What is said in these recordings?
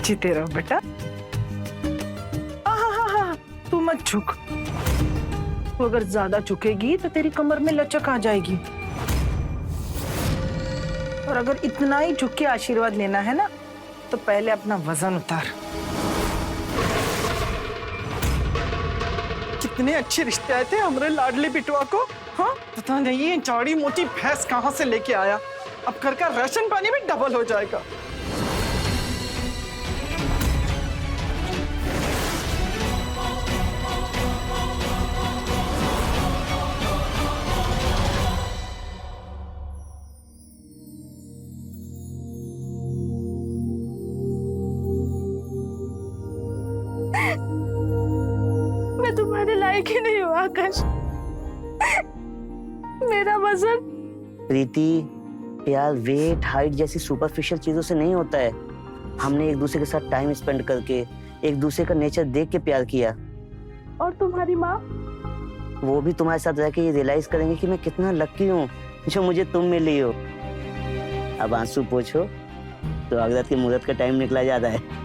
जीते रहो बेटा। तू मत झुक। तू अगर ज्यादा झुकेगी तो तेरी कमर में लचक आ जाएगी। और अगर इतना ही झुक के आशीर्वाद लेना है ना, तो पहले अपना वजन उतार। कितने अच्छे रिश्ते आए थे हमारे लाडले बिटवा को। हाँ, पता नहीं ये चाड़ी मोटी भैंस कहाँ से लेके आया। अब घर का राशन पानी भी डबल हो जाएगा। मैं तुम्हारे लायक ही नहीं हूँ आकाश। मेरा वजन। प्रीति, प्यार वेट हाइट जैसी सुपरफिशियल चीजों से नहीं होता है। हमने एक दूसरे के साथ टाइम स्पेंड करके, एक दूसरे का नेचर देख के प्यार किया। और तुम्हारी माँ? वो भी तुम्हारे साथ रह के ये रियलाइज करेंगे कि मैं कितना लकी हूँ जो मुझे तुम मिली हो। अब आंसू पोछो तो अगरत के मुहूर्त का टाइम निकला जाता है।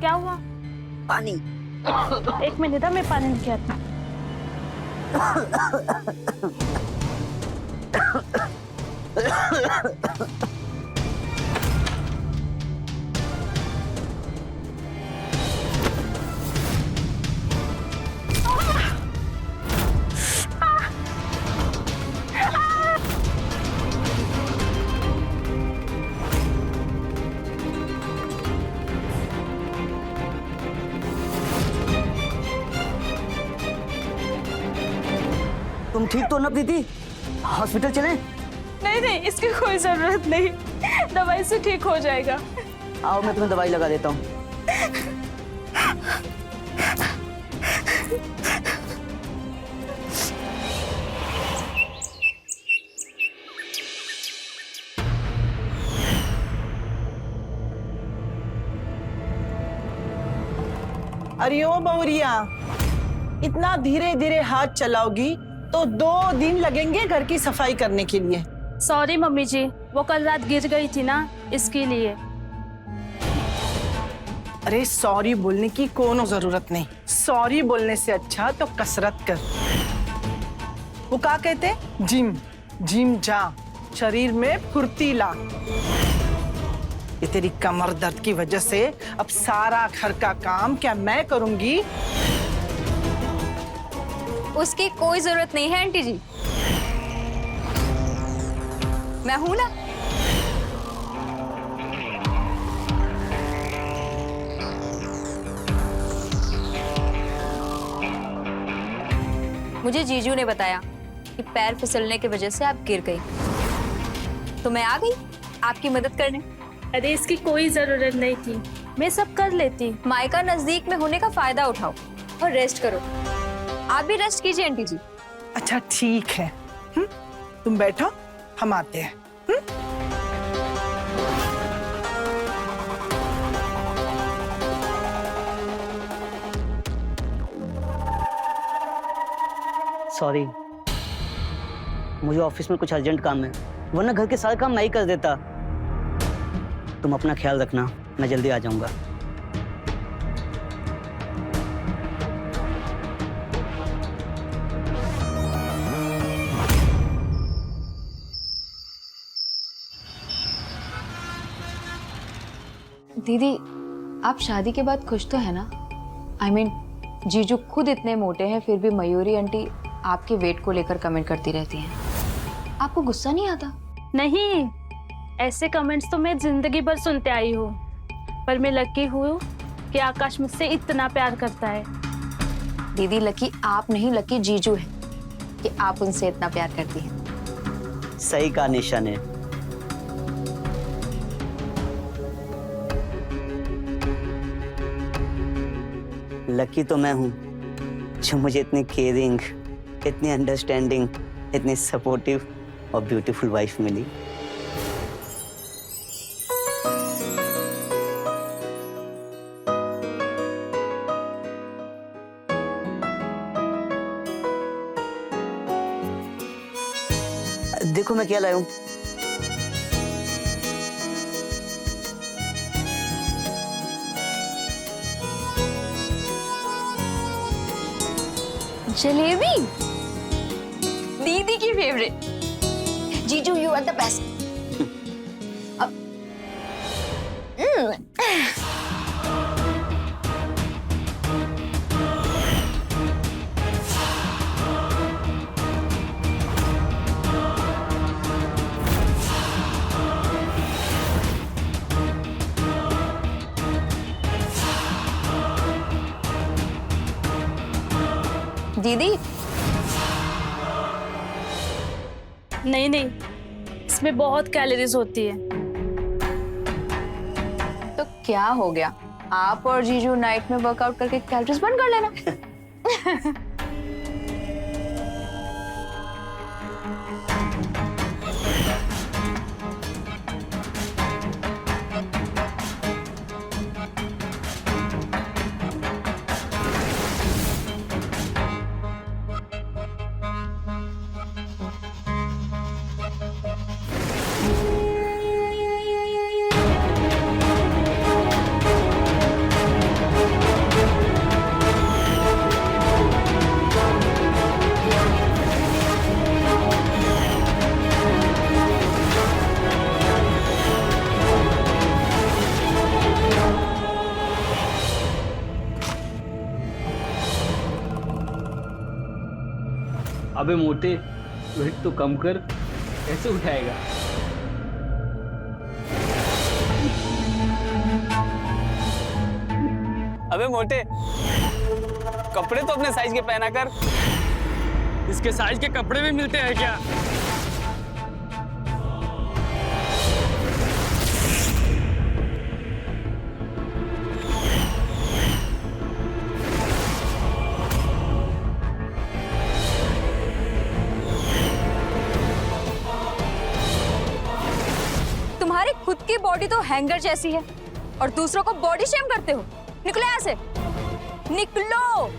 क्या हुआ? पानी। एक मिनट, मैं पानी लेके आती हूँ। तुम ठीक तो ना प्रीति? हॉस्पिटल चलें? नहीं नहीं, इसकी कोई जरूरत नहीं, दवाई से ठीक हो जाएगा। आओ मैं तुम्हें दवाई लगा देता हूँ। अरे ओ बहुरिया, इतना धीरे धीरे हाथ चलाओगी तो 2 दिन लगेंगे घर की सफाई करने के लिए। सॉरी मम्मी जी, वो कल रात गिर गई थी ना, इसके लिए। अरे सॉरी बोलने की कोनो जरूरत नहीं। सॉरी बोलने से अच्छा तो कसरत कर। वो क्या कहते? जिम जिम जा, शरीर में फुर्ती ला। ये तेरी कमर दर्द की वजह से अब सारा घर का काम क्या मैं करूंगी? उसकी कोई जरूरत नहीं है आंटी जी, मैं हूं ना। मुझे जीजू ने बताया कि पैर फिसलने की वजह से आप गिर गई, तो मैं आ गई आपकी मदद करने। अरे इसकी कोई जरूरत नहीं थी, मैं सब कर लेती। मायका नजदीक में होने का फायदा उठाओ और रेस्ट करो। आप भी रेस्ट कीजिए आंटी जी। अच्छा ठीक है, तुम बैठो, हम आते हैं। सॉरी, मुझे ऑफिस में कुछ अर्जेंट काम है, वरना घर के सारे काम मैं ही कर देता। तुम अपना ख्याल रखना। मैं जल्दी आ जाऊंगा। दीदी, आप शादी के बाद खुश तो है ना? I mean, जीजू खुद इतने मोटे हैं फिर भी मयूरी आंटी आपके वेट को लेकर कमेंट करती रहती हैं। आपको गुस्सा नहीं आता? नहीं, ऐसे कमेंट्स तो मैं जिंदगी भर सुनते आई हूँ, पर मैं लकी हूँ कि आकाश मुझसे इतना प्यार करता है। दीदी, लकी आप नहीं, लकी जीजू है कि आप उनसे इतना प्यार करती हैं। सही कहा निशा ने। लकी तो मैं हूँ जो मुझे इतनी केयरिंग, इतनी अंडरस्टैंडिंग, इतनी सपोर्टिव और ब्यूटीफुल वाइफ मिली। देखो मैं क्या लाया हूँ। जलेबी, दीदी की फेवरेट। जीजू, यू आर द बेस्ट। दीदी, नहीं नहीं, इसमें बहुत कैलोरीज होती है। तो क्या हो गया? आप और जीजू नाइट में वर्कआउट करके कैलोरीज बर्न कर लेना। अबे मोटे, वेट तो कम कर, कैसे उठाएगा? अबे मोटे, कपड़े तो अपने साइज के पहना कर। इसके साइज के कपड़े भी मिलते हैं क्या? तुम्हारी खुद की बॉडी तो हैंगर जैसी है और दूसरों को बॉडी शेम करते हो। निकलो यहाँ से, निकलो।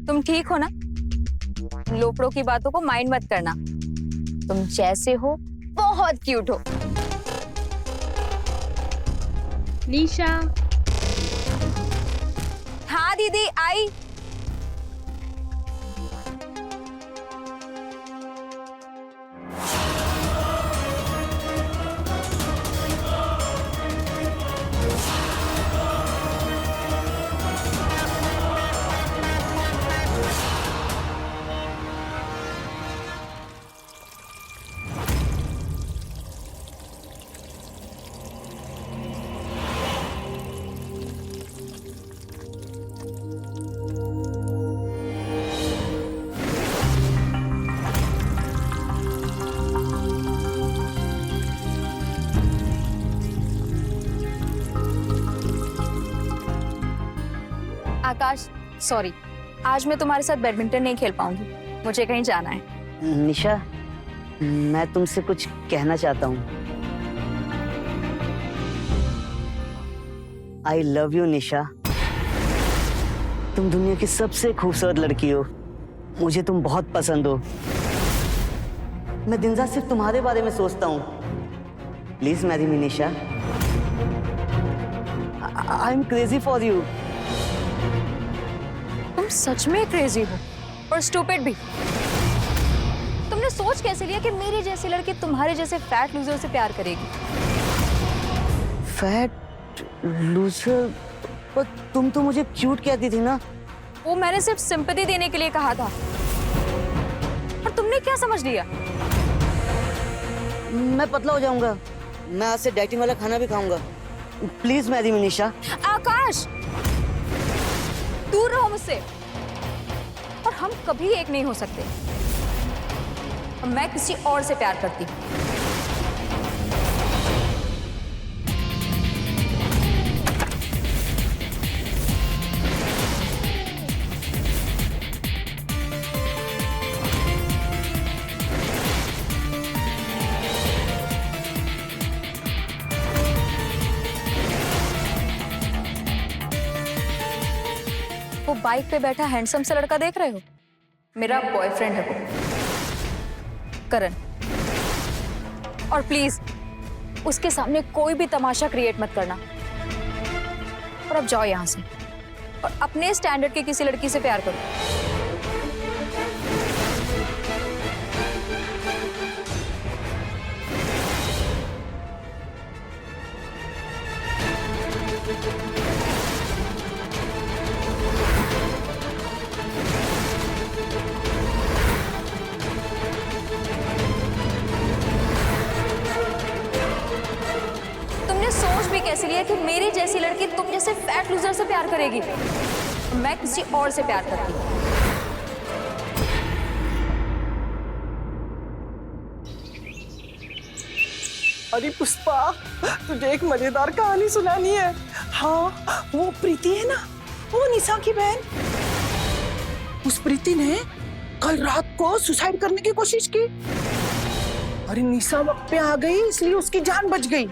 तुम ठीक हो ना? लोफड़ों की बातों को माइंड मत करना। तुम जैसे हो बहुत क्यूट हो। निशा। हाँ दीदी, आई। आकाश, सॉरी, आज मैं तुम्हारे साथ बैडमिंटन नहीं खेल पाऊंगी, मुझे कहीं जाना है। निशा, मैं तुमसे कुछ कहना चाहता हूँ। आई लव यू निशा। तुम दुनिया की सबसे खूबसूरत लड़की हो। मुझे तुम बहुत पसंद हो। मैं दिन रात सिर्फ तुम्हारे बारे में सोचता हूँ। Please marry me Nisha. I am crazy for you. तुम सच में क्रेजी हो और स्टूपिड भी। तुमने सोच कैसे लिया कि मेरी जैसी लड़की तुम्हारे जैसे फैट लूजर से प्यार करेगी? Fat loser? पर तुम तो मुझे क्यूट कहती थी ना। वो मैंने सिर्फ सिंपैथी देने के लिए कहा था, और तुमने क्या समझ लिया? मैं पतला हो जाऊंगा। मैं आज से डाइटिंग वाला खाना भी खाऊंगा। प्लीज मैरी मी निशा। आकाश, दूर रहो मुझसे। और हम कभी एक नहीं हो सकते। मैं किसी और से प्यार करती हूँ। वो बाइक पे बैठा हैंडसम सा लड़का देख रहे हो? मेरा बॉयफ्रेंड है वो, करण। और प्लीज उसके सामने कोई भी तमाशा क्रिएट मत करना। और अब जाओ यहाँ से और अपने स्टैंडर्ड की किसी लड़की से प्यार करो। सोच भी कैसे लिया कि मेरी जैसी लड़की तुम जैसे फैट लूजर से प्यार करेगी? मैं किसी और से प्यार करती हूँ। अरे पुष्पा, तुझे एक मजेदार कहानी सुनानी है। हाँ, वो प्रीति है ना, वो निशा की बहन। उस प्रीति ने कल रात को सुसाइड करने की कोशिश की। अरे निशा वक्त पे आ गई, इसलिए उसकी जान बच गई।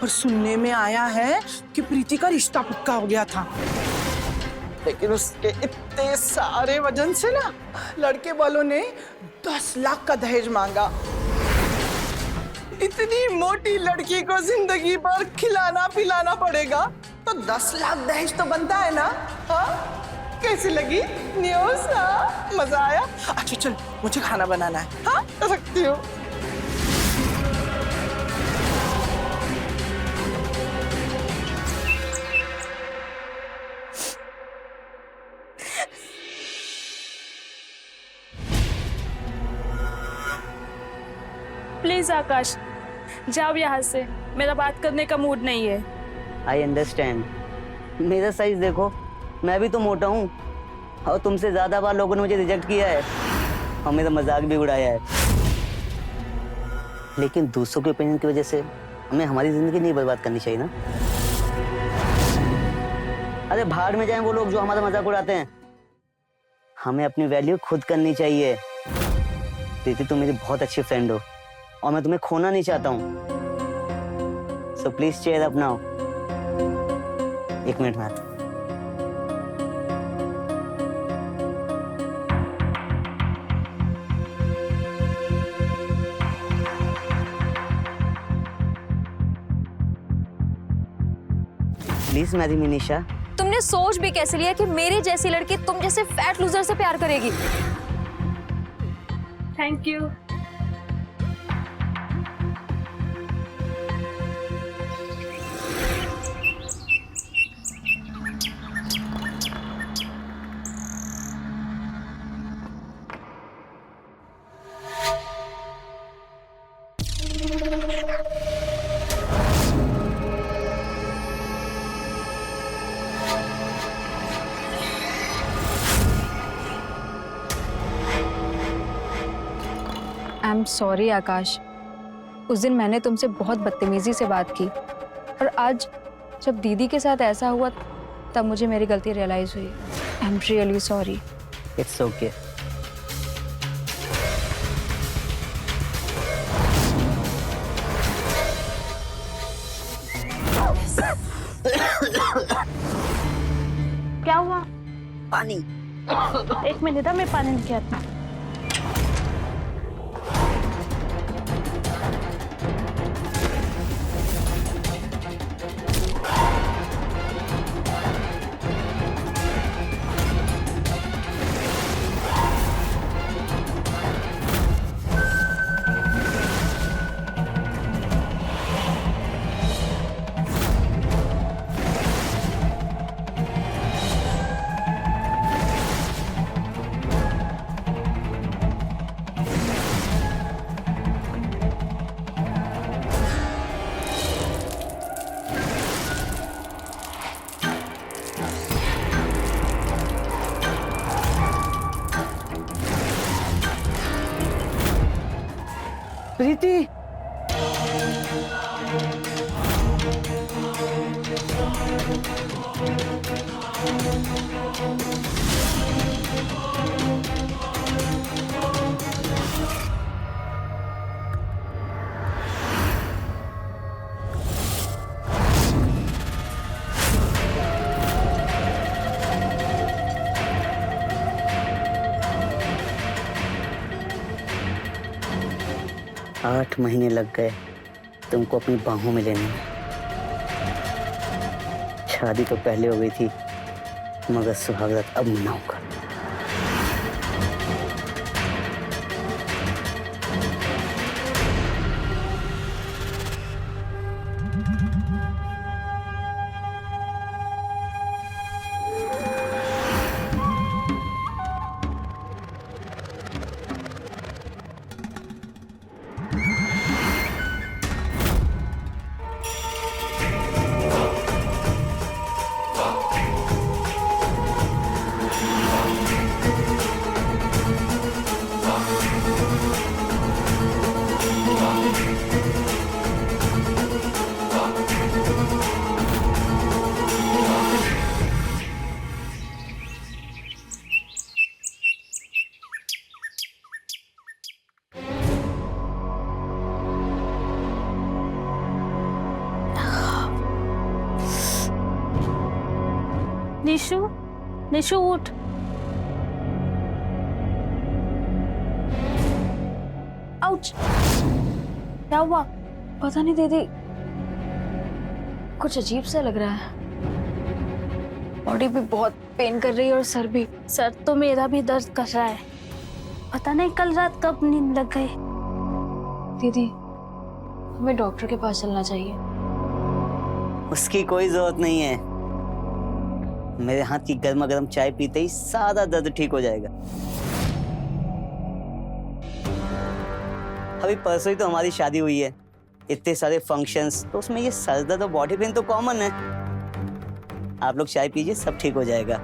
पर सुनने में आया है कि प्रीति का रिश्ता पक्का हो गया था, लेकिन उसके इतने सारे वजन से ना लड़के वालों ने 10 लाख का दहेज मांगा। इतनी मोटी लड़की को जिंदगी भर खिलाना पिलाना पड़ेगा, तो 10 लाख दहेज तो बनता है ना। हाँ, कैसी लगी न्यूज़? हाँ, मजा आया? अच्छा चल, मुझे खाना बनाना है। हाँ, कर सकती हूँ। प्लीज आकाश, जाओ यहाँ से। मेरा बात करने का मूड नहीं है। I understand. मेरा साइज देखो, मैं भी तो मोटा हूँ, और तुमसे ज्यादा बार लोगों ने मुझे रिजेक्ट किया है और मेरा मजाक भी उड़ाया है। लेकिन दूसरों के ओपिनियन की वजह से हमें हमारी जिंदगी नहीं बर्बाद करनी चाहिए ना। अरे भाड़ में जाएं वो लोग जो हमारा मजाक उड़ाते हैं। हमें अपनी वैल्यू खुद करनी चाहिए। प्रीति, तुम मेरी बहुत अच्छी फ्रेंड हो और मैं तुम्हें खोना नहीं चाहता हूँ। So please cheer up now. एक मिनट में। प्लीज मैरी मी निशा। तुमने सोच भी कैसे लिया कि मेरी जैसी लड़की तुम जैसे फैट लूजर से प्यार करेगी? Thank you. I am sorry Akash, उस दिन मैंने तुमसे बहुत बदतमीजी से बात की, और आज जब दीदी के साथ ऐसा हुआ तब मुझे मेरी गलती रियलाइज हुई। I am really sorry. It's okay. क्या हुआ? पानी। एक मिनट मैं पानी लेके आती हूँ। प्रीति, आठ महीने लग गए तुमको अपनी बाहों में लेने में। शादी तो पहले हो गई थी, मगर सुहागरात अब मनाऊंगा। निशु, निशु उठ। आउच! क्या हुआ? पता नहीं दीदी, कुछ अजीब सा लग रहा है। बॉडी भी बहुत पेन कर रही है और सर भी। सर तो मेरा भी दर्द कर रहा है। पता नहीं कल रात कब नींद लग गई। दीदी, हमें डॉक्टर के पास चलना चाहिए। उसकी कोई जरूरत नहीं है। मेरे हाथ की गर्मा गर्म चाय पीते ही सारा दर्द ठीक हो जाएगा। अभी परसों ही तो हमारी शादी हुई है, इतने सारे फंक्शंस, तो उसमें ये सर दर्द और बॉडी पेन तो कॉमन है। आप लोग चाय पीजिए, सब ठीक हो जाएगा।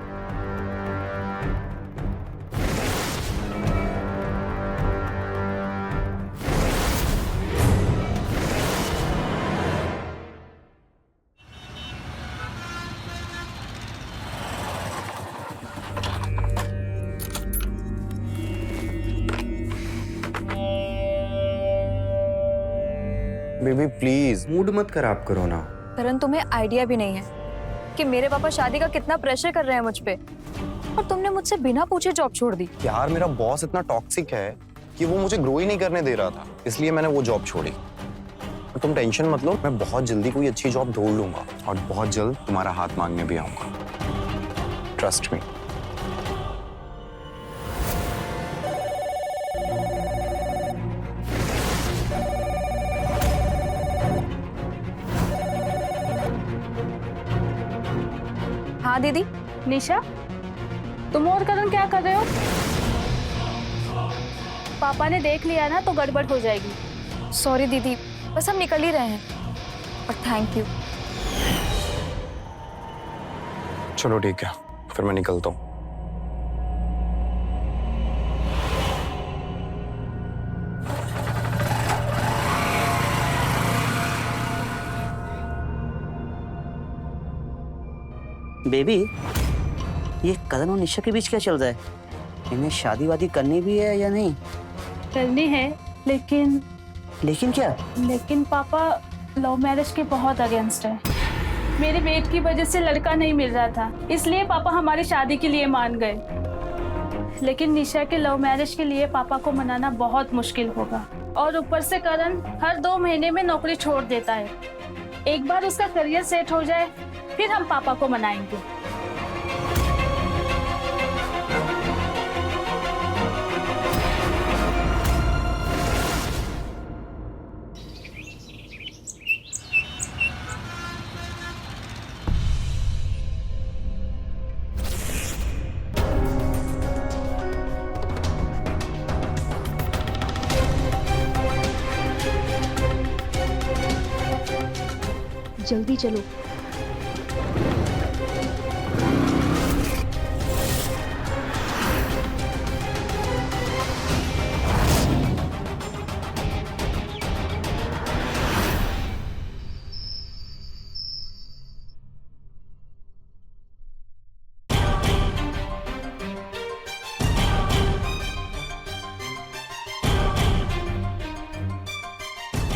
बेबी प्लीज मूड मत खराब करो ना। करण, तुम्हें आइडिया भी नहीं है कि मेरे पापा शादी का कितना प्रेशर कर रहे हैं मुझ पे, और तुमने मुझसे बिना पूछे जॉब छोड़ दी। यार मेरा बॉस इतना टॉक्सिक है कि वो मुझे ग्रो ही नहीं करने दे रहा था, इसलिए मैंने वो जॉब छोड़ी। और तुम टेंशन मत लो, मैं बहुत जल्दी कोई अच्छी जॉब ढूंढ लूंगा और बहुत जल्द तुम्हारा हाथ मांगने भी आऊंगा। Trust me. हाँ दीदी। निशा, तुम और करण क्या कर रहे हो? पापा ने देख लिया ना तो गड़बड़ हो जाएगी। सॉरी दीदी, बस हम निकल ही रहे हैं। और थैंक यू। चलो ठीक है, फिर मैं निकलता हूँ। बेबी, ये करण और निशा के बीच क्या चल रहा है? इन्हें शादी वादी करनी भी है या नहीं? करनी है, लेकिन लेकिन क्या? लेकिन पापा लव मैरिज के बहुत अगेंस्ट है। मेरे वेट की वजह से लड़का नहीं मिल रहा था, इसलिए पापा हमारी शादी के लिए मान गए। लेकिन निशा के लव मैरिज के लिए पापा को मनाना बहुत मुश्किल होगा, और ऊपर से करण हर 2 महीने में नौकरी छोड़ देता है। एक बार उसका करियर सेट हो जाए, फिर हम पापा को मनाएंगे। जल्दी चलो।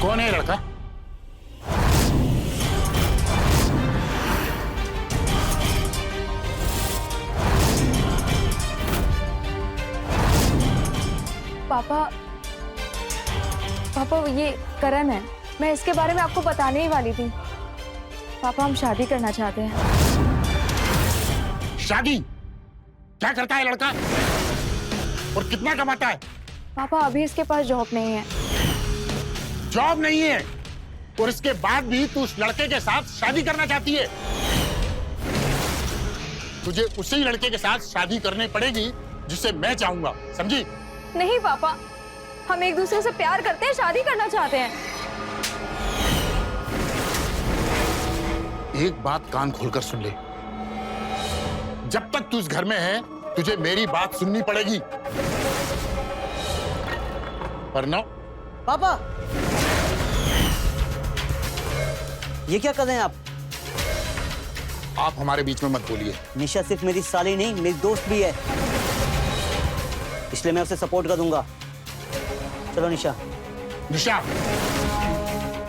कौन है ये लड़का? पापा ये करण है। मैं इसके बारे में आपको बताने ही वाली थी। पापा हम शादी करना चाहते हैं। शादी? क्या करता है लड़का और कितना कमाता है? पापा अभी इसके पास जॉब नहीं है। जॉब नहीं है और इसके बाद भी तू उस लड़के के साथ शादी करना चाहती है? तुझे उसी लड़के के साथ शादी करनी पड़ेगी जिसे मैं चाहूंगा, समझी? नहीं पापा, हम एक दूसरे से प्यार करते हैं, शादी करना चाहते हैं। एक बात कान खोलकर सुन ले, जब तक तू इस घर में है तुझे मेरी बात सुननी पड़ेगी। अर्नव। पापा, ये क्या कर रहे हैं आप? आप हमारे बीच में मत बोलिए। निशा सिर्फ मेरी साली नहीं, मेरी दोस्त भी है, इसलिए मैं उसे सपोर्ट करूंगा। चलो निशा। निशा,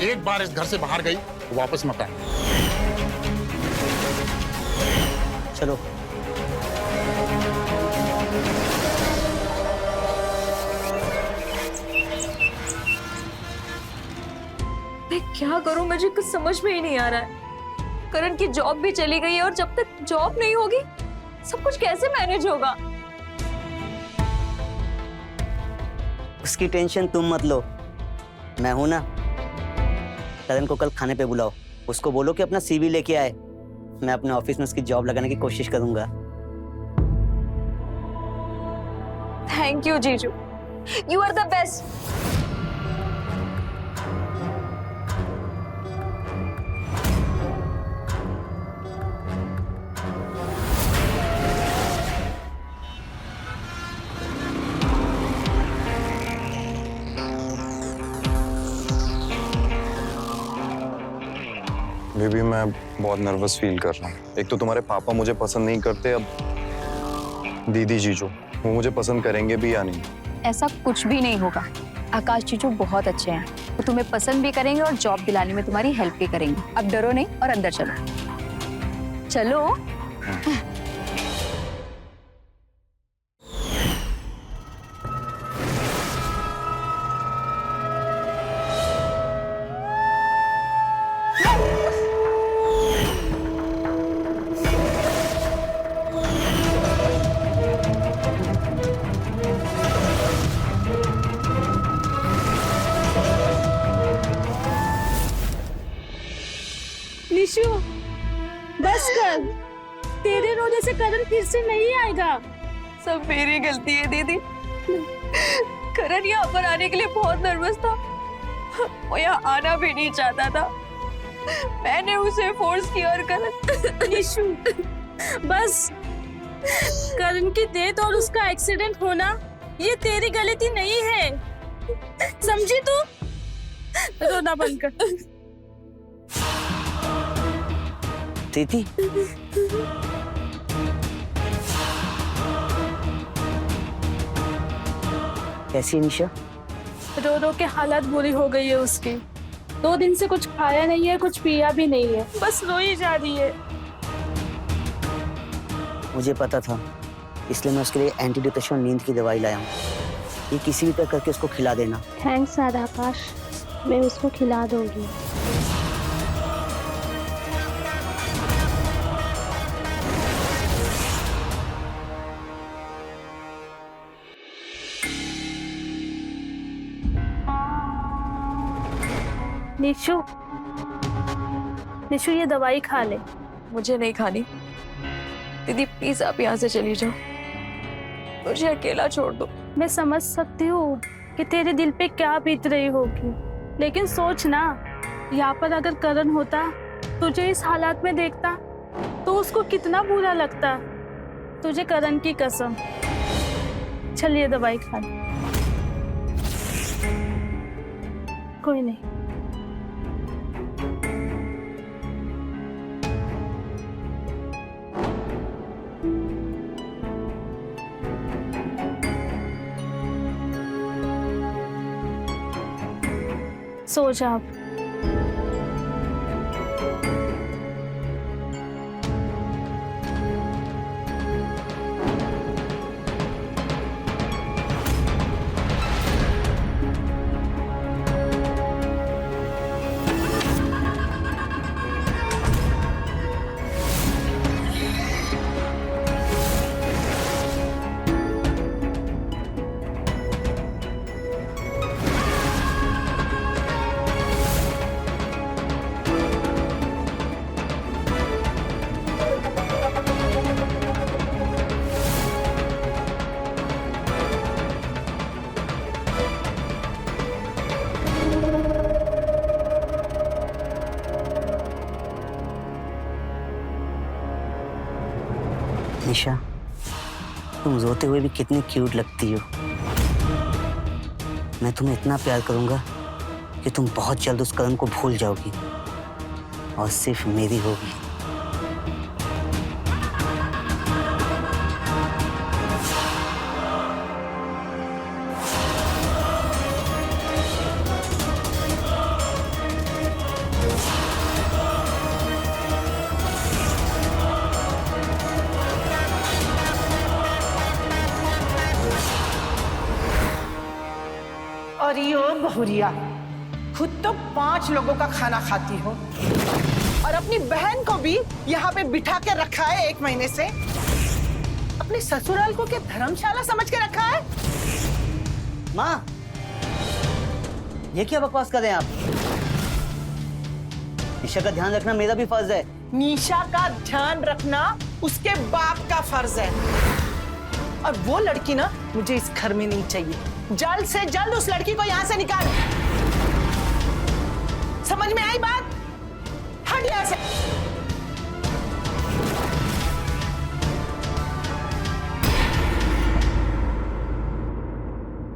एक बार इस घर से बाहर गई तो वापस मत आए। चलो। मैं क्या करूं, मुझे कुछ समझ में ही नहीं आ रहा है। करण की जॉब भी चली गई है और जब तक जॉब नहीं होगी सब कुछ कैसे मैनेज होगा? उसकी टेंशन तुम मत लो, मैं हूं ना। करण को कल खाने पे बुलाओ, उसको बोलो कि अपना सीवी लेके आए। मैं अपने ऑफिस में उसकी जॉब लगाने की कोशिश करूंगा। थैंक यू जीजू, you are the best. Baby, मैं बहुत नर्वस फील कर रहा हूँ। एक तो तुम्हारे पापा मुझे पसंद नहीं करते, अब दीदी जीजू वो मुझे पसंद करेंगे भी या नहीं? ऐसा कुछ भी नहीं होगा। आकाश जीजू बहुत अच्छे हैं, वो तुम्हें पसंद भी करेंगे और जॉब दिलाने में तुम्हारी हेल्प भी करेंगे। अब डरो नहीं और अंदर चलो। चलो। निशु, बस कर। तेरे रोने से करण फिर से नहीं आएगा। सब मेरी गलती है दीदी। करण यहाँ पर आने के लिए बहुत नर्वस था, वो यहाँ आना भी नहीं चाहता था। मैंने उसे फोर्स किया और करण। निशु, बस। करण की डेथ और उसका एक्सीडेंट होना ये तेरी गलती नहीं है, समझी तू? रोना बंद कर। दीदी, कैसी है निशा? रो रो के हालत बुरी हो गई है उसकी। 2 दिन से कुछ खाया नहीं है, कुछ पिया भी नहीं है, बस रोई जा रही है। मुझे पता था, इसलिए मैं उसके लिए एंटी डिप्रेशन नींद की दवाई लाया हूँ। ये किसी भी तरह करके उसको खिला देना। थैंक्स आकाश, मैं उसको खिला दूंगी। निशु, निशु ये दवाई खा ले। मुझे नहीं खानी। दीदी प्लीज आप यहाँ से चली जाओ, मुझे अकेला छोड़ दो। मैं समझ सकती हूँ कि तेरे दिल पे क्या बीत रही होगी, लेकिन सोच ना, यहाँ पर अगर करण होता, तुझे इस हालात में देखता, तो उसको कितना बुरा लगता। तुझे करण की कसम। चलिए दवाई खा ले। कोई नहीं। सो जा आप। निशा, तुम रोते हुए भी कितनी क्यूट लगती हो। मैं तुम्हें इतना प्यार करूंगा कि तुम बहुत जल्द उस करण को भूल जाओगी और सिर्फ मेरी होगी। और यो बहुरिया, खुद तो 5 लोगों का खाना खाती हो और अपनी बहन को भी यहाँ पे बिठा के रखा है 1 महीने से। अपने ससुराल को क्या धर्मशाला समझ के रखा है? माँ, ये क्या बकवास कर रहे हैं आप? निशा का ध्यान रखना मेरा भी फर्ज है। निशा का ध्यान रखना उसके बाप का फर्ज है। और वो लड़की ना मुझे इस घर में नहीं चाहिए। जल्द से जल्द उस लड़की को यहाँ से निकाल। समझ में आई बात? हट यहाँ से।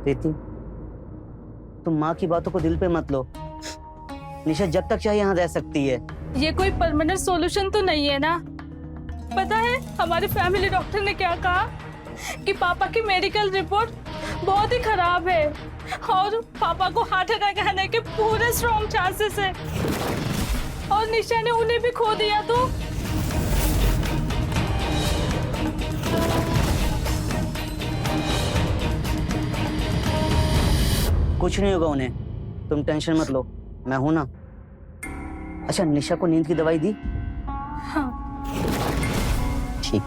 प्रीति, तुम माँ की बातों को दिल पे मत लो। निशा जब तक चाहे यहाँ रह सकती है। ये कोई परमानेंट सॉल्यूशन तो नहीं है ना? पता है हमारे फैमिली डॉक्टर ने क्या कहा कि पापा की मेडिकल रिपोर्ट बहुत ही खराब है और पापा को हार्ट अटैक आने के पूरे स्ट्रॉन्ग चांसेस है। और निशा ने उन्हें भी खो दिया तो कुछ नहीं होगा उन्हें, तुम टेंशन मत लो, मैं हूं ना। अच्छा, निशा को नींद की दवाई दी? हाँ। ठीक,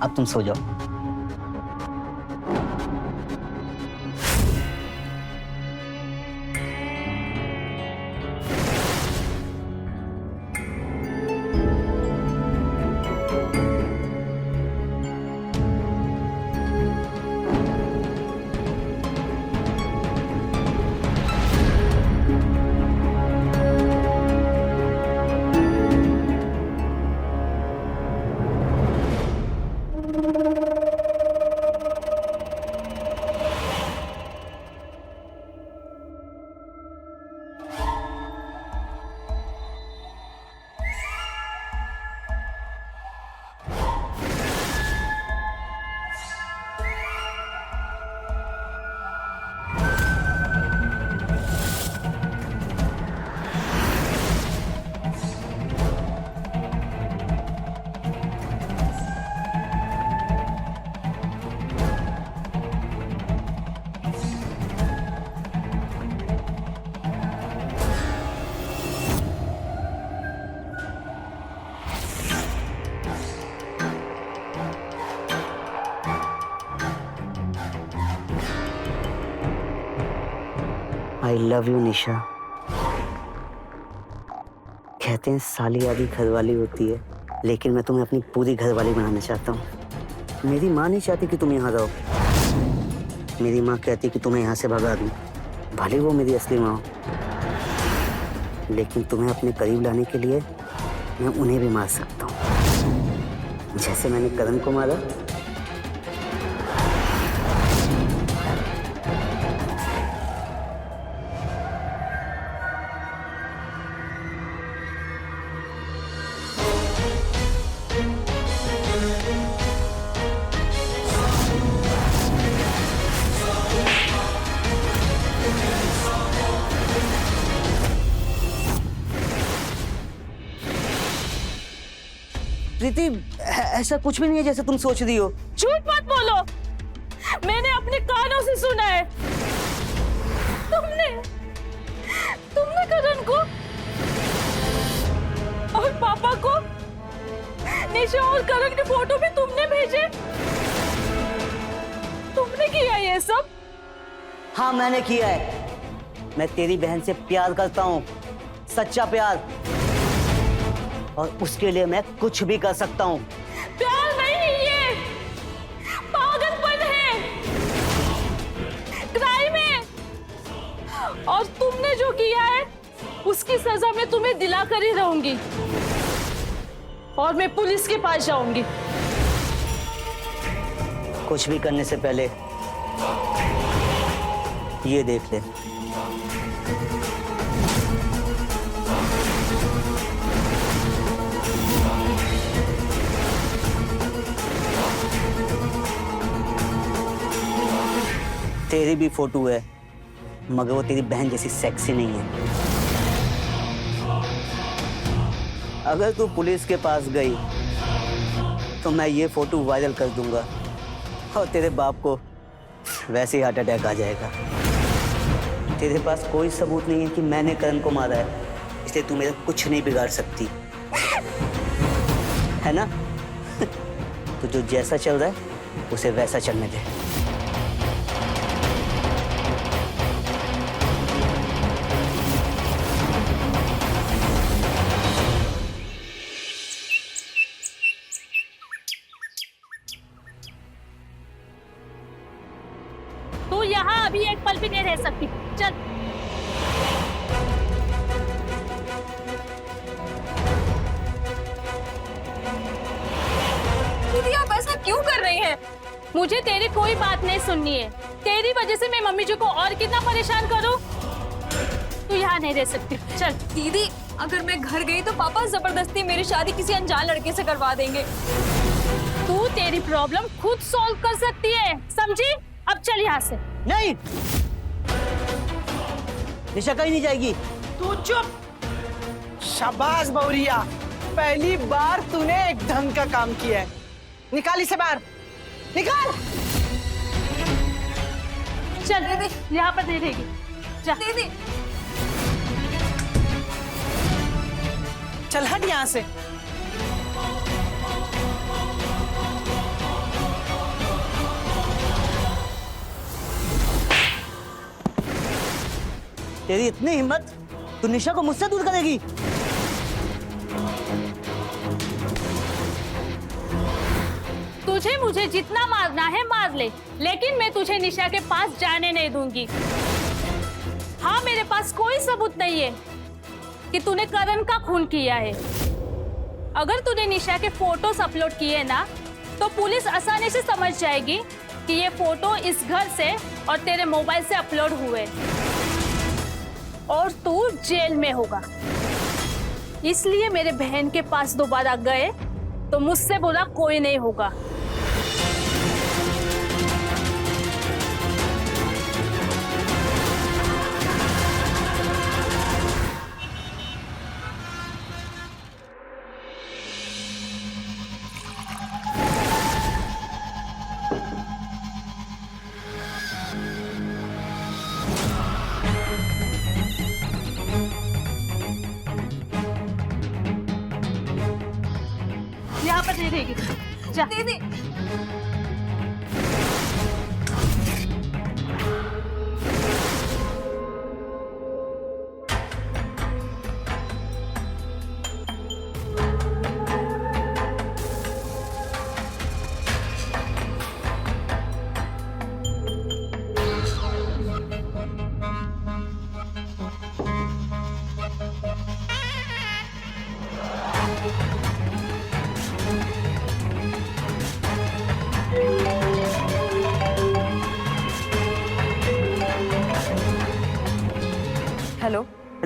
अब तुम सो जाओ। आई लव यू निशा। कहते हैं साली आधी घरवाली होती है, लेकिन मैं तुम्हें अपनी पूरी घरवाली बनाना चाहता हूँ। मेरी माँ नहीं चाहती कि तुम यहाँ रहो। मेरी माँ कहती कि तुम्हें यहाँ से भगा दूँ, भले वो मेरी असली माँ हो। लेकिन तुम्हें अपने करीब लाने के लिए मैं उन्हें भी मार सकता हूँ, जैसे मैंने करण को मारा। प्रीति, ऐसा कुछ भी नहीं है जैसे तुम सोच रही हो। झूठ मत बोलो, मैंने अपने कानों से सुना है। तुमने करण को और पापा को निशा और करण के फोटो भी तुमने भेजे। तुमने किया ये सब? हाँ, मैंने किया है। मैं तेरी बहन से प्यार करता हूँ, सच्चा प्यार, और उसके लिए मैं कुछ भी कर सकता हूँ। प्यार नहीं, ये पागलपन है, क्राइम है। और तुमने जो किया है उसकी सजा मैं तुम्हें दिला कर ही रहूंगी, और मैं पुलिस के पास जाऊंगी। कुछ भी करने से पहले ये देख ले। तेरी भी फोटो है, मगर वो तेरी बहन जैसी सेक्सी नहीं है। अगर तू पुलिस के पास गई तो मैं ये फोटो वायरल कर दूंगा, और तेरे बाप को वैसे ही हार्ट अटैक आ जाएगा। तेरे पास कोई सबूत नहीं है कि मैंने करण को मारा है, इसलिए तू मेरा कुछ नहीं बिगाड़ सकती, है ना? तो जो जैसा चल रहा है उसे वैसा चलने दे। तू यहाँ अभी एक पल भी नहीं रह सकती। चल। दीदी, आप ऐसा क्यों कर रही हैं? मुझे तेरी कोई बात नहीं सुननी है। तेरी वजह से मैं मम्मी जी को और कितना परेशान करूं? तू यहाँ नहीं रह सकती। चल। दीदी, अगर मैं घर गई तो पापा जबरदस्ती मेरी शादी किसी अनजान लड़के से करवा देंगे। तू तेरी प्रॉब्लम खुद सॉल्व कर सकती है, समझी? अब चल यहाँ से। नहीं, निशा कहीं नहीं जाएगी। तू चुप। शाबाश बौरिया, पहली बार तूने एक ढंग का काम किया है। निकाल इसे बाहर, निकाल। चल यहाँ पर नहीं रहेगी। जा। दीदी, चल हट यहाँ से। तेरी इतनी हिम्मत, तू निशा को मुझसे दूर करेगी? तुझे मुझे जितना मारना है मार ले, लेकिन मैं तुझे निशा के पास जाने नहीं दूंगी। हाँ, मेरे पास कोई सबूत नहीं है कि तूने करण का खून किया है। अगर तूने निशा के फोटोज अपलोड किए ना, तो पुलिस आसानी से समझ जाएगी कि ये फोटो इस घर से और तेरे मोबाइल से अपलोड हुए, और तू जेल में होगा। इसलिए मेरे बहन के पास दोबारा गए तो मुझसे बुरा कोई नहीं होगा। यहाँ पर नहीं रहेगी। जा। दीदी,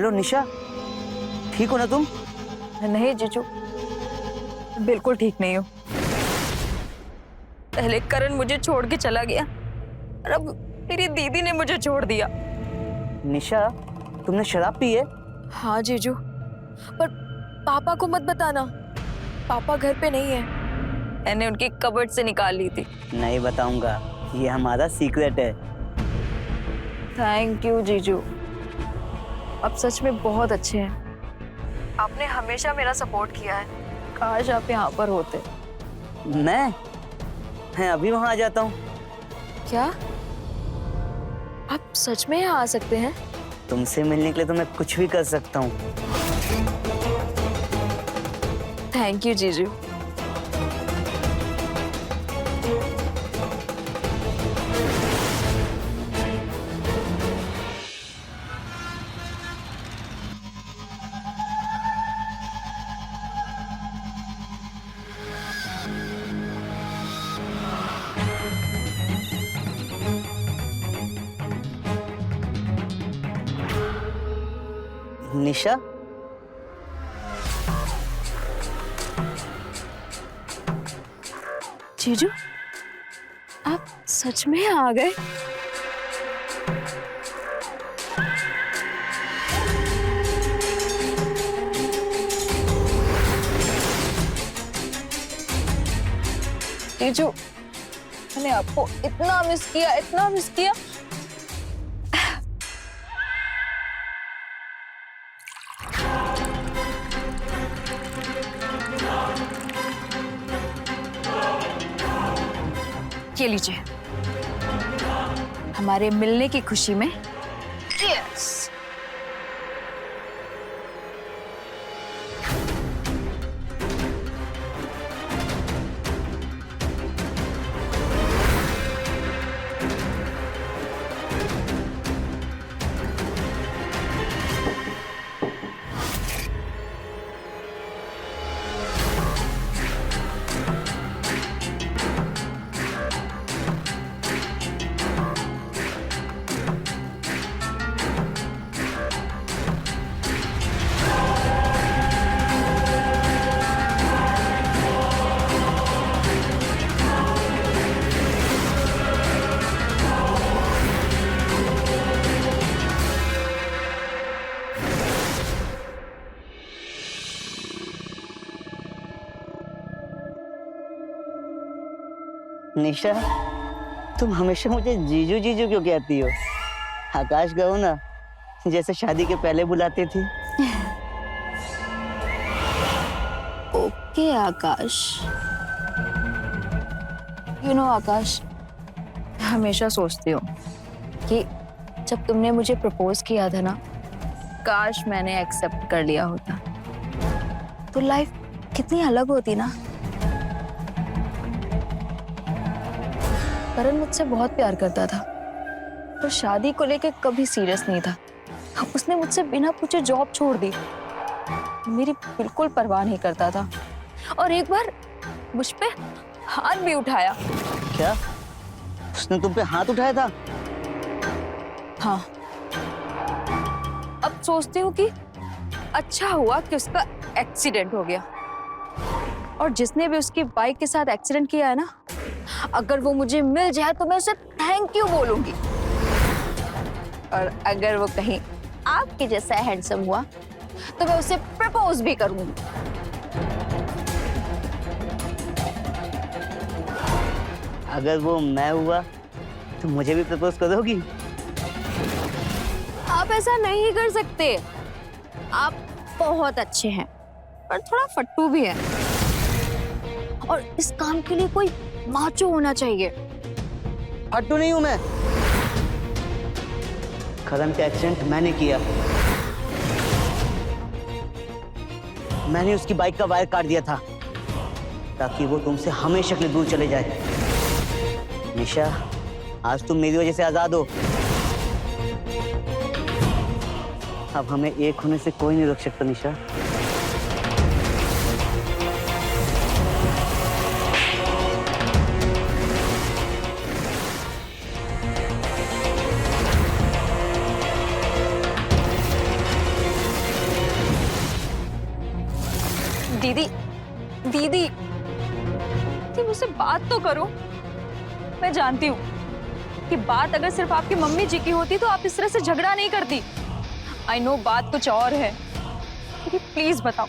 हेलो निशा, ठीक हो ना तुम? नहीं जीजू, बिल्कुल ठीक नहीं हूँ। पहले करण मुझे छोड़ के चला गया और अब मेरी दीदी ने मुझे छोड़ दिया। निशा, तुमने शराब पी है? हाँ जीजू, पर पापा को मत बताना, पापा घर पे नहीं है। मैंने उनकी कबर्ड से निकाल ली थी। नहीं बताऊंगा, ये हमारा सीक्रेट है। थैंक यू जीजू, आप सच में बहुत अच्छे हैं। आपने हमेशा मेरा सपोर्ट किया है। काश आप यहाँ पर होते। मैं अभी वहां आ जाता हूँ। क्या आप सच में यहाँ आ सकते हैं? तुमसे मिलने के लिए तो मैं कुछ भी कर सकता हूँ। थैंक यू जीजू। निशा, जीजू, आप सच में आ गए? जीजू, मैंने आपको इतना मिस किया, इतना मिस किया। ये लीजिए, हमारे मिलने की खुशी में। यस। निशा, तुम हमेशा मुझे जीजू जीजू क्यों कहती हो? आकाश कहो ना, जैसे शादी के पहले बुलाती थी। Okay Akash. यू नो आकाश, हमेशा सोचती हूँ कि जब तुमने मुझे प्रपोज किया था ना, काश मैंने एक्सेप्ट कर लिया होता तो लाइफ कितनी अलग होती ना। करण मुझसे बहुत प्यार करता था, पर शादी को लेकर कभी सीरियस नहीं था। उसने मुझसे बिना पूछे जॉब छोड़ दी, मेरी बिल्कुल परवाह नहीं करता था, और एक बार मुझ पे हाथ भी उठाया। क्या? उसने तुम पे हाथ उठाया था? हाँ। अब सोचती हूँ कि अच्छा हुआ कि उसका एक्सीडेंट हो गया, और जिसने भी उसकी बाइक के साथ एक्सीडेंट किया है ना, अगर वो मुझे मिल जाए तो मैं उसे थैंक यू बोलूंगी, और अगर वो कहीं आपके जैसा हैंडसम हुआ तो मैं उसे प्रपोज भी करूंगी। अगर वो मैं हुआ तो मुझे भी प्रपोज करोगी? आप ऐसा नहीं कर सकते, आप बहुत अच्छे हैं पर थोड़ा फट्टू भी है, और इस काम के लिए कोई माचो होना चाहिए। फट्टू नहीं हूं मैं। करण का एक्सीडेंट मैंने किया। मैंने उसकी बाइक का वायर काट दिया था ताकि वो तुमसे हमेशा के लिए दूर चले जाए। निशा, आज तुम मेरी वजह से आजाद हो। अब हमें एक होने से कोई नहीं रोक सकता निशा। दीदी दीदी तुम मुझसे बात तो करो। मैं जानती हूँ कि बात अगर सिर्फ आपकी मम्मी जी की होती तो आप इस तरह से झगड़ा नहीं करती। आई नो बात कुछ और है, लेकिन प्लीज बताओ,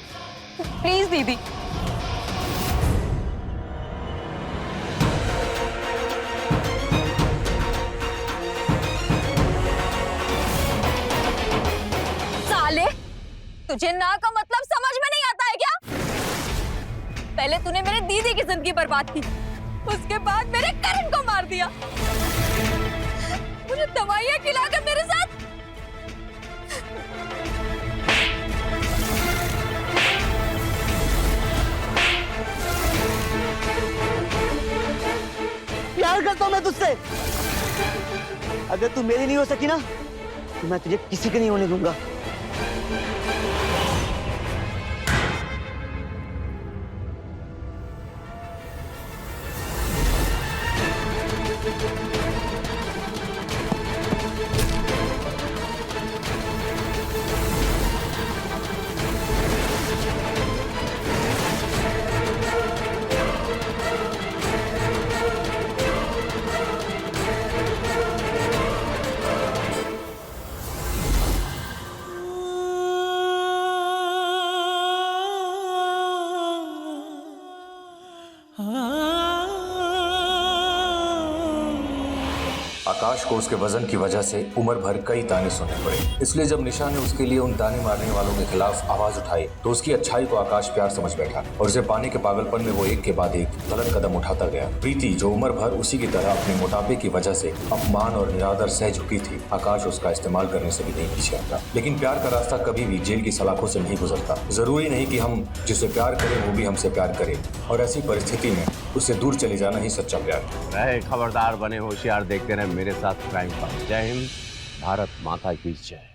प्लीज दीदी। साले, तुझे ना का मतलब समझ में नहीं आता है क्या? पहले तूने मेरे दीदी की जिंदगी बर्बाद की, उसके बाद मेरे करण को मार दिया, मुझे दवाइयां खिलाकर मेरे साथ प्यार करता हूं मैं तुझसे। अगर तू मेरी नहीं हो सकी ना तो मैं तुझे किसी के नहीं होने दूंगा। आकाश को उसके वजन की वजह से उम्र भर कई ताने सुनने पड़े। इसलिए जब निशा ने उसके लिए उन ताने मारने वालों के खिलाफ आवाज उठाई तो उसकी अच्छाई को आकाश प्यार समझ बैठा और उसे पाने के पागलपन में वो एक के बाद एक गलत कदम उठाता गया। प्रीति जो उम्र भर उसी की तरह अपने मोटापे की वजह से अपमान और निरादर सह झुकी थी, आकाश उसका इस्तेमाल करने से भी नहीं पीछे हटा। लेकिन प्यार का रास्ता कभी भी जेल की सलाखों से नहीं गुजरता। जरूरी नहीं कि हम जिसे प्यार करें वो भी हमसे प्यार करे, और ऐसी परिस्थिति में उससे दूर चले जाना ही सच्चा प्यार है। रहे खबरदार, बने होशियार, देखते रहे मेरे साथ क्राइम। जय हिंद, भारत माता की जय।